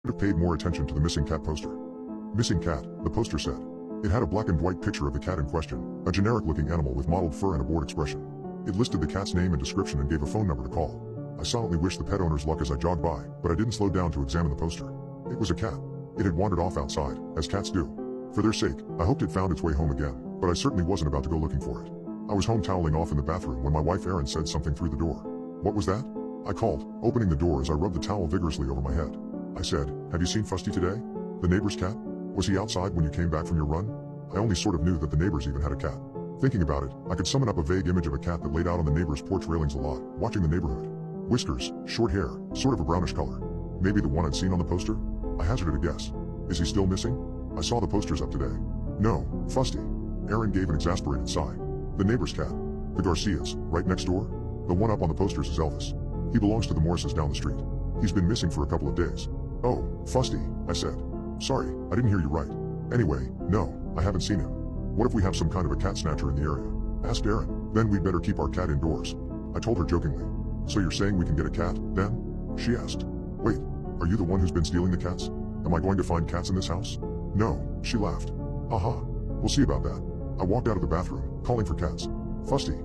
have paid more attention to the missing cat poster. Missing cat, the poster said. It had a black and white picture of the cat in question, a generic-looking animal with mottled fur and a bored expression. It listed the cat's name and description and gave a phone number to call. I silently wished the pet owners luck as I jogged by, but I didn't slow down to examine the poster. It was a cat. It had wandered off outside, as cats do. For their sake, I hoped it found its way home again, but I certainly wasn't about to go looking for it. I was home toweling off in the bathroom when my wife Erin said something through the door. "What was that?" I called, opening the door as I rubbed the towel vigorously over my head. I said, "Have you seen Fusty today? The neighbor's cat? Was he outside when you came back from your run?" I only sort of knew that the neighbors even had a cat. Thinking about it, I could summon up a vague image of a cat that laid out on the neighbor's porch railings a lot, watching the neighborhood. Whiskers, short hair, sort of a brownish color. Maybe the one I'd seen on the poster? I hazarded a guess. Is he still missing? I saw the posters up today. No, Fusty. Erin gave an exasperated sigh. The neighbor's cat. The Garcias, right next door? The one up on the posters is Elvis. He belongs to the Morrises down the street. He's been missing for a couple of days. Oh, Fusty, I said. Sorry, I didn't hear you right. Anyway, no, I haven't seen him. What if we have some kind of a cat snatcher in the area? Asked Erin. Then we'd better keep our cat indoors. I told her jokingly. So you're saying we can get a cat, then? She asked. Wait, are you the one who's been stealing the cats? Am I going to find cats in this house? No, she laughed. Aha, we'll see about that. I walked out of the bathroom, calling for cats. Fusty.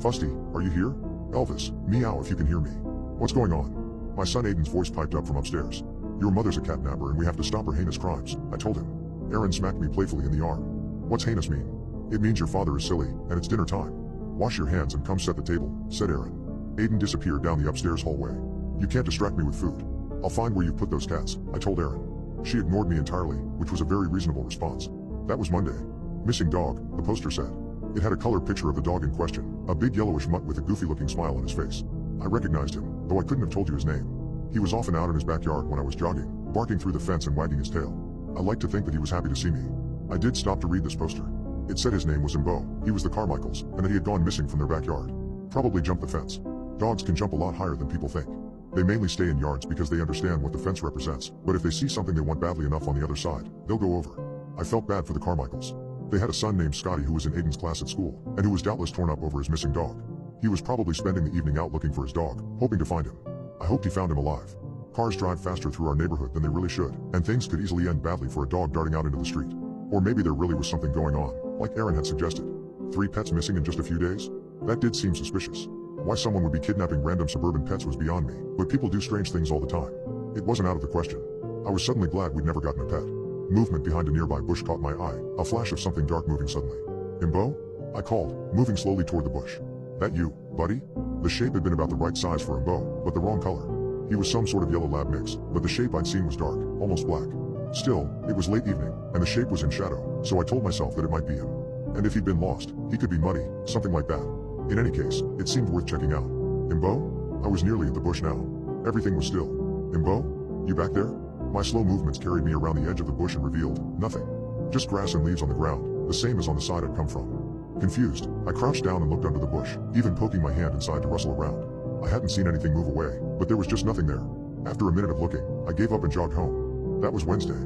Fusty, are you here? Elvis, meow if you can hear me. What's going on? My son Aiden's voice piped up from upstairs. Your mother's a catnapper and we have to stop her heinous crimes, I told him. Erin smacked me playfully in the arm. What's heinous mean? It means your father is silly, and it's dinner time. Wash your hands and come set the table, said Erin. Aiden disappeared down the upstairs hallway. You can't distract me with food. I'll find where you've put those cats, I told Erin. She ignored me entirely, which was a very reasonable response. That was Monday. Missing dog, the poster said. It had a color picture of the dog in question, a big yellowish mutt with a goofy-looking smile on his face. I recognized him, though I couldn't have told you his name. He was often out in his backyard when I was jogging, barking through the fence and wagging his tail. I liked to think that he was happy to see me. I did stop to read this poster. It said his name was Imbo, he was the Carmichaels, and that he had gone missing from their backyard. Probably jumped the fence. Dogs can jump a lot higher than people think. They mainly stay in yards because they understand what the fence represents, but if they see something they want badly enough on the other side, they'll go over. I felt bad for the Carmichaels. They had a son named Scotty who was in Aiden's class at school, and who was doubtless torn up over his missing dog. He was probably spending the evening out looking for his dog, hoping to find him. I hoped he found him alive. Cars drive faster through our neighborhood than they really should, and things could easily end badly for a dog darting out into the street. Or maybe there really was something going on, like Erin had suggested. 3 pets missing in just a few days? That did seem suspicious. Why someone would be kidnapping random suburban pets was beyond me, but people do strange things all the time. It wasn't out of the question. I was suddenly glad we'd never gotten a pet. Movement behind a nearby bush caught my eye, a flash of something dark moving suddenly. Imbo? I called, moving slowly toward the bush. That you, buddy? The shape had been about the right size for Imbo, but the wrong color. He was some sort of yellow lab mix, but the shape I'd seen was dark, almost black. Still, it was late evening, and the shape was in shadow, so I told myself that it might be him. And if he'd been lost, he could be muddy, something like that. In any case, it seemed worth checking out. Imbo? I was nearly at the bush now. Everything was still. Imbo? You back there? My slow movements carried me around the edge of the bush and revealed nothing. Just grass and leaves on the ground, the same as on the side I'd come from. Confused, I crouched down and looked under the bush, even poking my hand inside to rustle around. I hadn't seen anything move away, but there was just nothing there. After a minute of looking, I gave up and jogged home. That was Wednesday.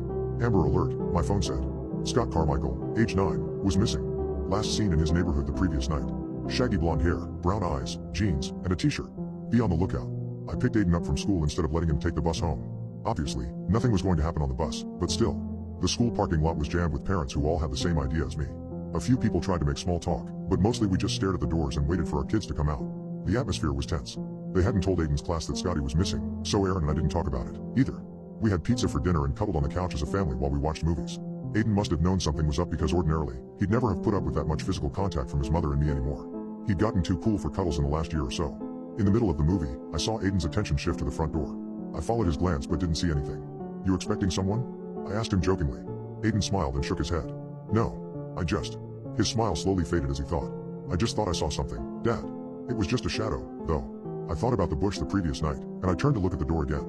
Amber Alert, my phone said. Scott Carmichael, age 9, was missing. Last seen in his neighborhood the previous night. Shaggy blonde hair, brown eyes, jeans, and a t-shirt. Be on the lookout. I picked Aiden up from school instead of letting him take the bus home. Obviously, nothing was going to happen on the bus, but still. The school parking lot was jammed with parents who all had the same idea as me. A few people tried to make small talk, but mostly we just stared at the doors and waited for our kids to come out. The atmosphere was tense. They hadn't told Aiden's class that Scotty was missing, so Erin and I didn't talk about it, either. We had pizza for dinner and cuddled on the couch as a family while we watched movies. Aiden must have known something was up because ordinarily, he'd never have put up with that much physical contact from his mother and me anymore. He'd gotten too cool for cuddles in the last year or so. In the middle of the movie, I saw Aiden's attention shift to the front door. I followed his glance but didn't see anything. You expecting someone? I asked him jokingly. Aiden smiled and shook his head. No, I just. His smile slowly faded as he thought. I just thought I saw something, Dad. It was just a shadow, though. I thought about the bush the previous night, and I turned to look at the door again.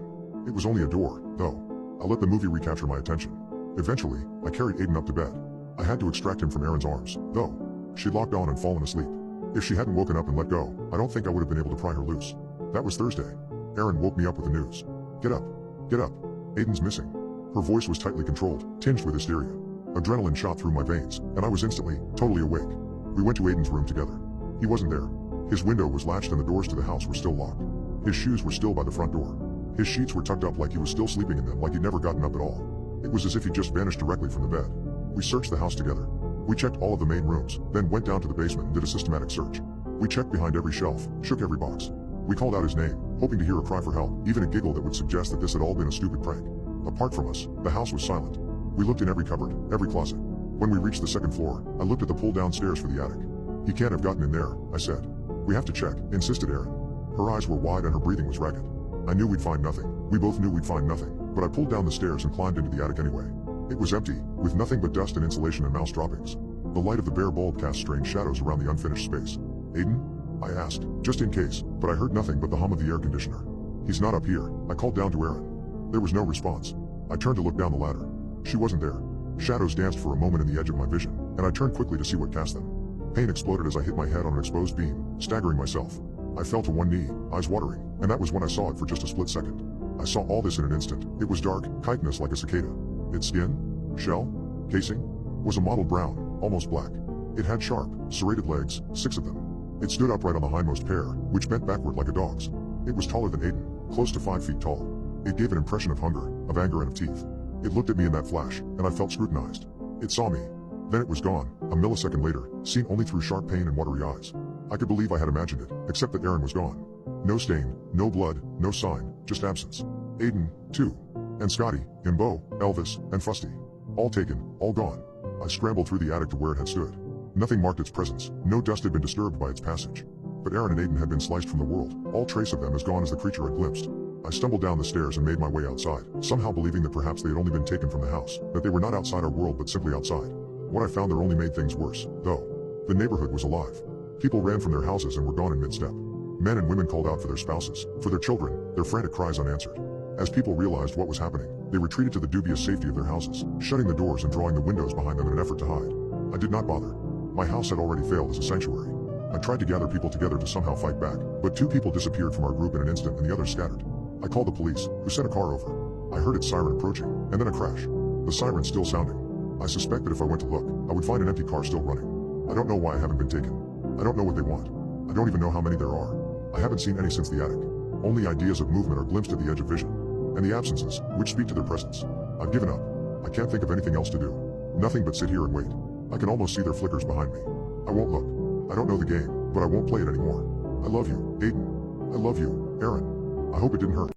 It was only a door, though. I let the movie recapture my attention. Eventually, I carried Aiden up to bed. I had to extract him from Erin's arms, though. She'd locked on and fallen asleep. If she hadn't woken up and let go, I don't think I would have been able to pry her loose. That was Thursday. Erin woke me up with the news. Get up. Get up. Aiden's missing. Her voice was tightly controlled, tinged with hysteria. Adrenaline shot through my veins, and I was instantly, totally awake. We went to Aiden's room together. He wasn't there. His window was latched and the doors to the house were still locked. His shoes were still by the front door. His sheets were tucked up like he was still sleeping in them, like he'd never gotten up at all. It was as if he'd just vanished directly from the bed. We searched the house together. We checked all of the main rooms, then went down to the basement and did a systematic search. We checked behind every shelf, shook every box. We called out his name, hoping to hear a cry for help, even a giggle that would suggest that this had all been a stupid prank. Apart from us, the house was silent. We looked in every cupboard, every closet. When we reached the second floor, I looked at the pull-down stairs for the attic. He can't have gotten in there, I said. We have to check, insisted Erin. Her eyes were wide and her breathing was ragged. I knew we'd find nothing. We both knew we'd find nothing, but I pulled down the stairs and climbed into the attic anyway. It was empty, with nothing but dust and insulation and mouse droppings. The light of the bare bulb cast strange shadows around the unfinished space. Aiden? I asked, just in case, but I heard nothing but the hum of the air conditioner. He's not up here, I called down to Erin. There was no response. I turned to look down the ladder. She wasn't there. Shadows danced for a moment in the edge of my vision, and I turned quickly to see what cast them. Pain exploded as I hit my head on an exposed beam, staggering myself. I fell to one knee, eyes watering, and that was when I saw it for just a split second. I saw all this in an instant. It was dark, chitinous like a cicada. Its skin, shell, casing, was a mottled brown, almost black. It had sharp, serrated legs, 6 of them. It stood upright on the hindmost pair, which bent backward like a dog's. It was taller than Aiden, close to 5 feet tall. It gave an impression of hunger, of anger and of teeth. It looked at me in that flash, and I felt scrutinized. It saw me. Then it was gone, a millisecond later, seen only through sharp pain and watery eyes. I could believe I had imagined it, except that Erin was gone. No stain, no blood, no sign, just absence. Aiden, too. And Scotty, Imbo, Elvis, and Fusty. All taken, all gone. I scrambled through the attic to where it had stood. Nothing marked its presence, no dust had been disturbed by its passage. But Erin and Aiden had been sliced from the world, all trace of them as gone as the creature I'd glimpsed. I stumbled down the stairs and made my way outside, somehow believing that perhaps they had only been taken from the house, that they were not outside our world but simply outside. What I found there only made things worse, though. The neighborhood was alive. People ran from their houses and were gone in mid-step. Men and women called out for their spouses, for their children, their frantic cries unanswered. As people realized what was happening, they retreated to the dubious safety of their houses, shutting the doors and drawing the windows behind them in an effort to hide. I did not bother. My house had already failed as a sanctuary. I tried to gather people together to somehow fight back, but 2 people disappeared from our group in an instant and the others scattered. I called the police, who sent a car over. I heard its siren approaching, and then a crash. The siren still sounding. I suspect that if I went to look, I would find an empty car still running. I don't know why I haven't been taken. I don't know what they want. I don't even know how many there are. I haven't seen any since the attic. Only ideas of movement are glimpsed at the edge of vision. And the absences, which speak to their presence. I've given up. I can't think of anything else to do. Nothing but sit here and wait. I can almost see their flickers behind me. I won't look. I don't know the game, but I won't play it anymore. I love you, Aiden. I love you, Erin. I hope it didn't hurt.